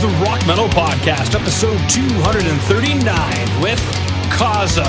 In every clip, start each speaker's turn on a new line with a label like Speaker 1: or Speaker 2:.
Speaker 1: the Rock Metal Podcast, episode 239 with Kosm.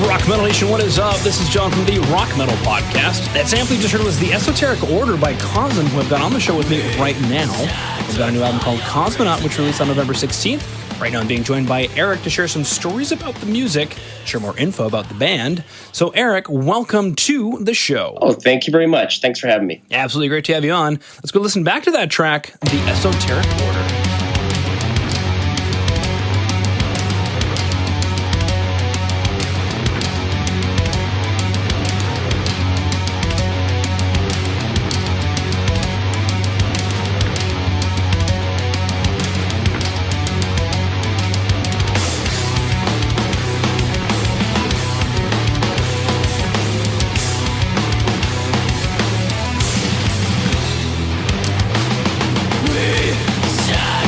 Speaker 1: Rock Metal Nation, what is up? This is John from the Rock Metal Podcast. That sample you just heard was the Esoteric Order by Kosm, who I've got on the show with me right now. He's got a new album called Cosmonaut, which released on November 16th. Right now I'm being joined by Eric to share some stories about the music, share more info about the band. So Eric, welcome to the show.
Speaker 2: Oh, thank you very much. Thanks for having me.
Speaker 1: Absolutely great to have you on. Let's go listen back to that track, the Esoteric Order.
Speaker 3: Side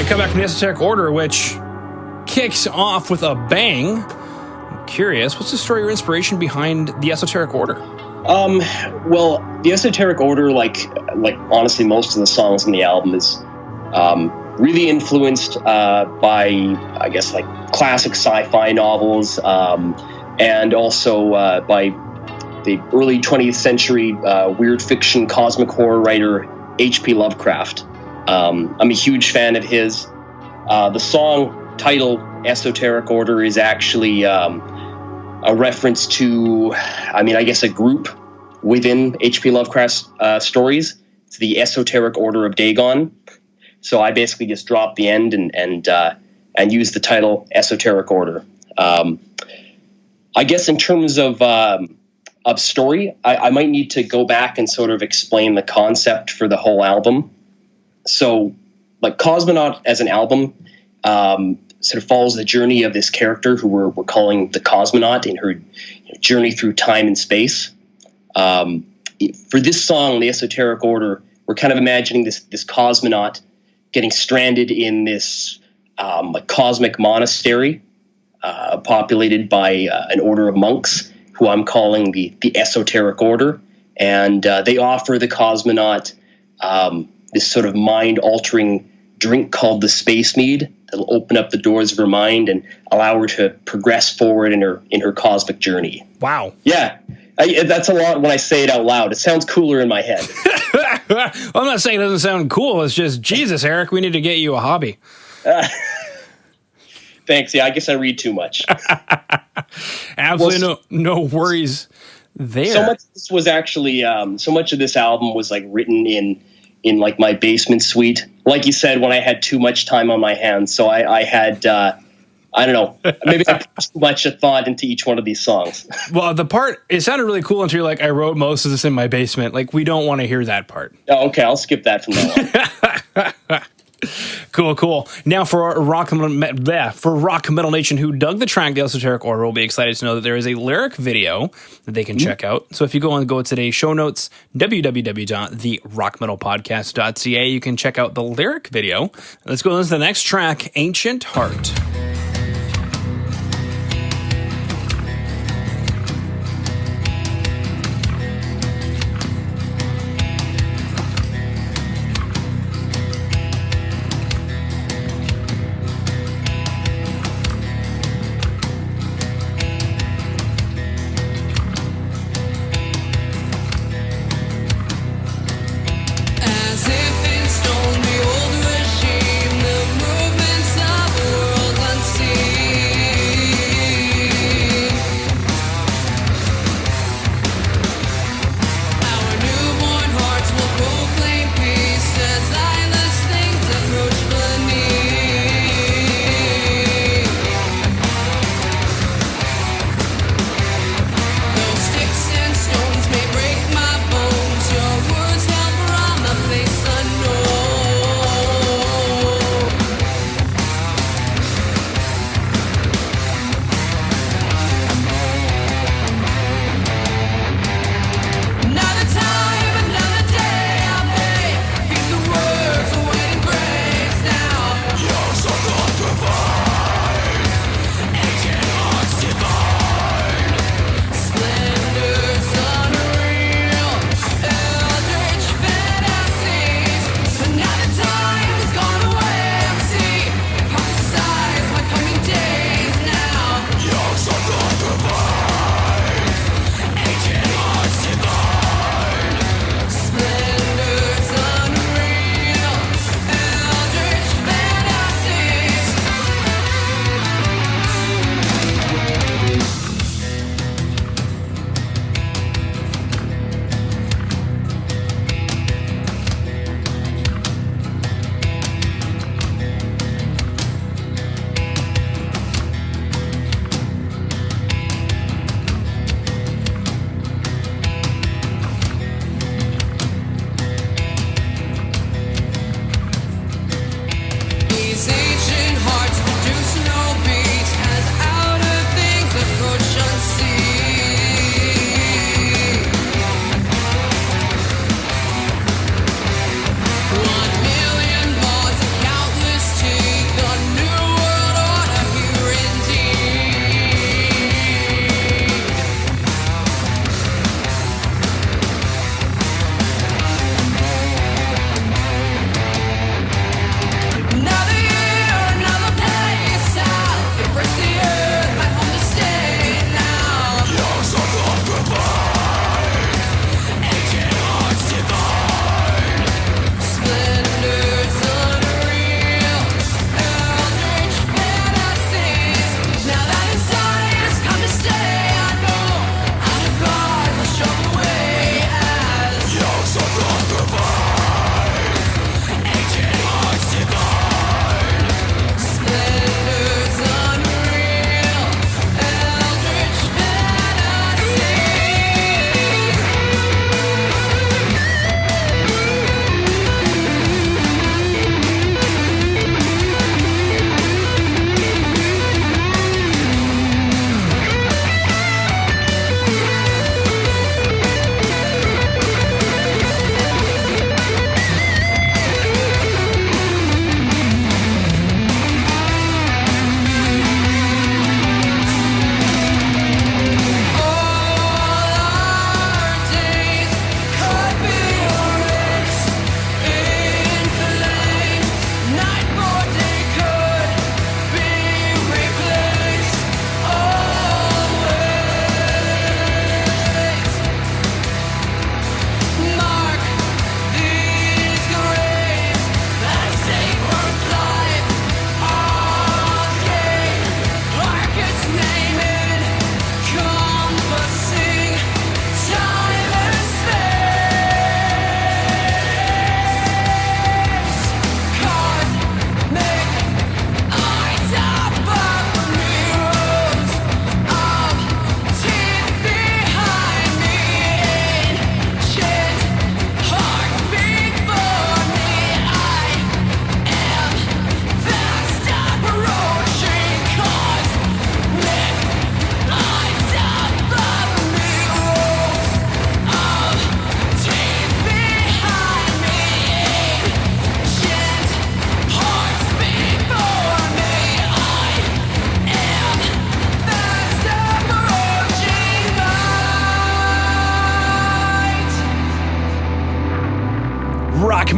Speaker 1: come back from the Esoteric Order, which kicks off with a bang. I'm curious, what's the story or inspiration behind the Esoteric Order?
Speaker 2: Well, the Esoteric Order, like honestly, most of the songs on the album is really influenced by, I guess, like classic sci-fi novels, and also by the early 20th century weird fiction cosmic horror writer H.P. Lovecraft. I'm a huge fan of his. The song title Esoteric Order is actually a reference to, I guess, a group within H.P. Lovecraft's stories. It's the Esoteric Order of Dagon. So I basically just dropped the end and used the title Esoteric Order. I guess in terms of story, I might need to go back and sort of explain the concept for the whole album. So, like, Cosmonaut as an album sort of follows the journey of this character who we're calling the Cosmonaut in her journey through time and space. For this song, the Esoteric Order, we're kind of imagining this Cosmonaut getting stranded in this cosmic monastery populated by an order of monks who I'm calling the Esoteric Order. And they offer the Cosmonaut this sort of mind-altering drink called the Space Mead that'll open up the doors of her mind and allow her to progress forward in her cosmic journey.
Speaker 1: Wow.
Speaker 2: Yeah. That's a lot when I say it out loud. It sounds cooler in my head.
Speaker 1: Well, I'm not saying it doesn't sound cool. It's just, Jesus, Eric, we need to get you a hobby.
Speaker 2: Thanks. Yeah, I guess I read too much.
Speaker 1: Absolutely no worries there.
Speaker 2: So much of this was actually, so much of this album was like written in like my basement suite. Like you said, when I had too much time on my hands. So I had, I don't know, maybe I put too much thought into each one of these songs. Well,
Speaker 1: it sounded really cool until you're like, I wrote most of this in my basement. Like, we don't want to hear that part.
Speaker 2: Oh, okay, I'll skip that from now on.
Speaker 1: Cool. Now for Rock Metal Nation who dug the track The Esoteric Order will be excited to know that there is a lyric video that they can check out. So if you go to today's show notes, www.therockmetalpodcast.ca, you can check out the lyric video. Let's go on to the next track, Ancient Heart.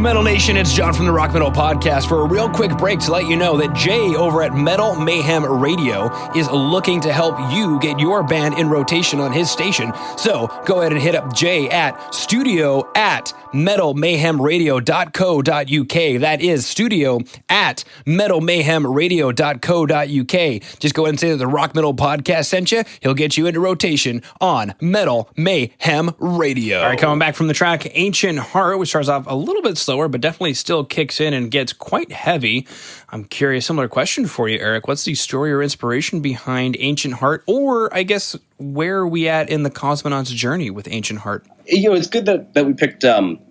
Speaker 1: Metal Nation, it's John from the Rock Metal Podcast for a real quick break to let you know that Jay over at Metal Mayhem Radio is looking to help you get your band in rotation on his station. So go ahead and hit up Jay at studio@metalmayhemradio.co.uk. That is studio@metalmayhemradio.co.uk. Just go ahead and say that the Rock Metal Podcast sent you. He'll get you into rotation on Metal Mayhem Radio. All right, coming back from the track Ancient Heart, which starts off a little bit slower, but definitely still kicks in and gets quite heavy. I'm curious, similar question for you, Eric. What's the story or inspiration behind Ancient Heart? Or I guess, where are we at in the Cosmonaut's journey with Ancient Heart?
Speaker 2: It's good that we picked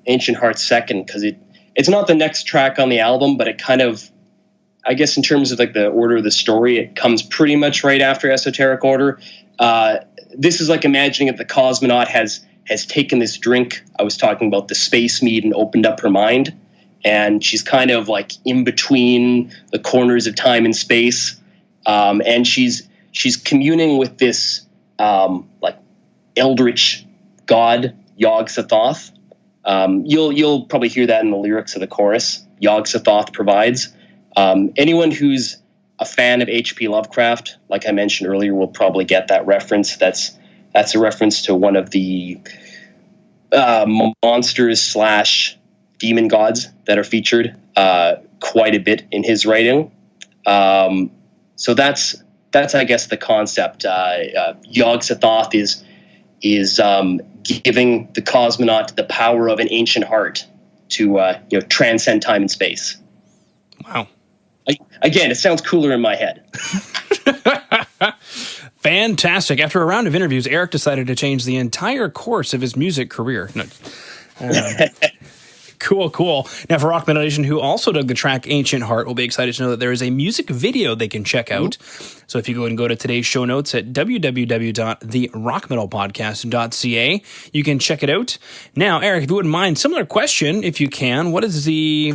Speaker 2: Ancient Heart second, because it's not the next track on the album, but it kind of, I guess in terms of like the order of the story, it comes pretty much right after Esoteric Order. This is like imagining that the cosmonaut has taken this drink. I was talking about the space mead and opened up her mind. And she's kind of like in between the corners of time and space. And she's communing with this like eldritch god, Yog-Sothoth. You'll probably hear that in the lyrics of the chorus. Yog-Sothoth provides. Anyone who's a fan of H.P. Lovecraft, like I mentioned earlier, will probably get that reference. That's a reference to one of the monsters / demon gods that are featured quite a bit in his writing. So that's I guess the concept. Yog-Sothoth is giving the cosmonaut the power of an ancient heart to transcend time and space.
Speaker 1: Wow.
Speaker 2: Again, it sounds cooler in my head.
Speaker 1: Fantastic. After a round of interviews, Eric decided to change the entire course of his music career. No, Cool. Now, for Rock Metal Nation, who also dug the track Ancient Heart, will be excited to know that there is a music video they can check out. So if you go and go to today's show notes at www.therockmetalpodcast.ca, you can check it out. Now, Eric, if you wouldn't mind, similar question, if you can, what is the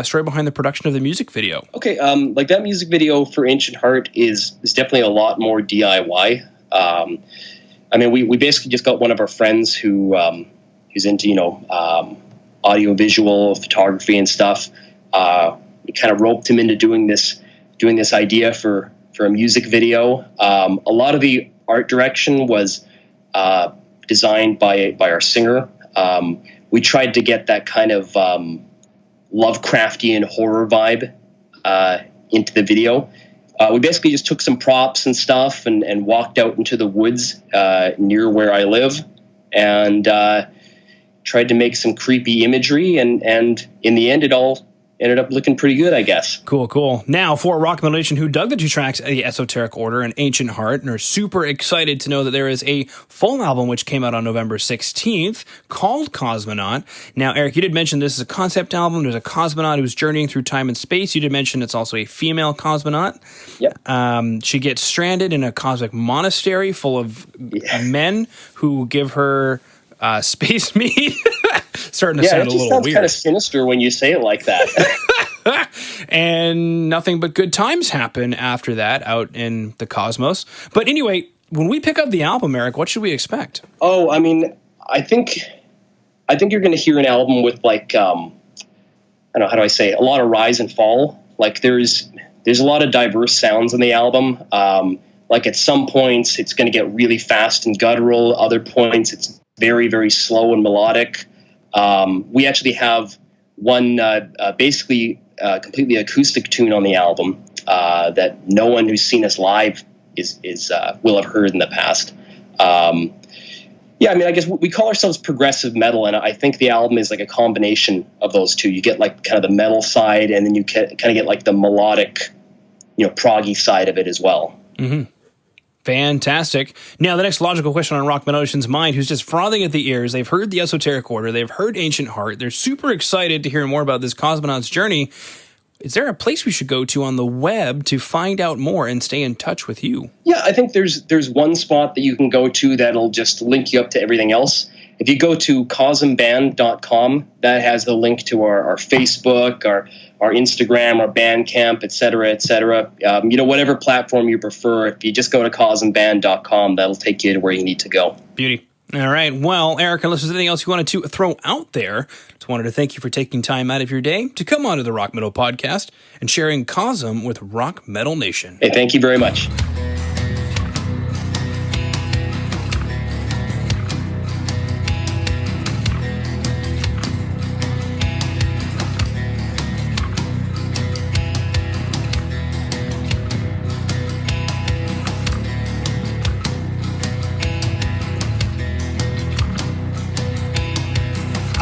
Speaker 1: story behind the production of the music video? Okay,
Speaker 2: like that music video for Ancient Heart is definitely a lot more DIY. I mean, we basically just got one of our friends who's into, audio-visual photography and stuff. We kind of roped him into doing this idea for a music video. A lot of the art direction was designed by our singer. We tried to get that kind of Lovecraftian horror vibe into the video. We basically just took some props and stuff and walked out into the woods near where I live and tried to make some creepy imagery, and in the end, it all ended up looking pretty good, I guess.
Speaker 1: Cool. Now, for Rock Metal Nation, who dug the two tracks, the Esoteric Order and Ancient Heart, and are super excited to know that there is a full album which came out on November 16th called Cosmonaut. Now, Eric, you did mention this is a concept album. There's a cosmonaut who's journeying through time and space. You did mention it's also a female cosmonaut.
Speaker 2: Yep.
Speaker 1: She gets stranded in a cosmic monastery full of men who give her space meat. Starting to sound a little weird.
Speaker 2: It just sounds kind of sinister when you say it like that.
Speaker 1: And nothing but good times happen after that out in the cosmos. But anyway, when we pick up the album, Eric, what should we expect?
Speaker 2: Oh, I mean, I think you're going to hear an album with like, I don't know, how do I say it? A lot of rise and fall. Like there's a lot of diverse sounds in the album. Like at some points it's going to get really fast and guttural. Other points it's very, very slow and melodic. We actually have one basically completely acoustic tune on the album that no one who's seen us live will have heard in the past. I mean, I guess we call ourselves progressive metal, and I think the album is like a combination of those two. You get like kind of the metal side, and then you kind of get like the melodic, proggy side of it as well.
Speaker 1: Mm-hmm. Fantastic. Now, the next logical question on Rock Metal Nation's mind, who's just frothing at the ears, they've heard the Esoteric Order, they've heard Ancient Heart, they're super excited to hear more about this cosmonaut's journey. Is there a place we should go to on the web to find out more and stay in touch with you?
Speaker 2: Yeah, I think there's one spot that you can go to that'll just link you up to everything else. If you go to kosmband.com, that has the link to our Facebook, our Instagram, our Bandcamp, et cetera, whatever platform you prefer. If you just go to kosmband.com, that'll take you to where you need to go.
Speaker 1: Beauty. All right. Well, Eric, unless there's anything else you wanted to throw out there, just wanted to thank you for taking time out of your day to come onto the Rock Metal Podcast and sharing Kosm with Rock Metal Nation.
Speaker 2: Hey, thank you very much.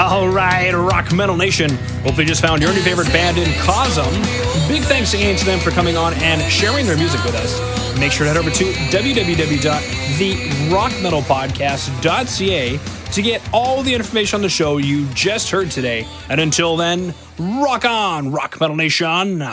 Speaker 1: All right, Rock Metal Nation. Hopefully you just found your new favorite band in Kosm. Big thanks again to them for coming on and sharing their music with us. Make sure to head over to www.therockmetalpodcast.ca to get all the information on the show you just heard today. And until then, rock on, Rock Metal Nation.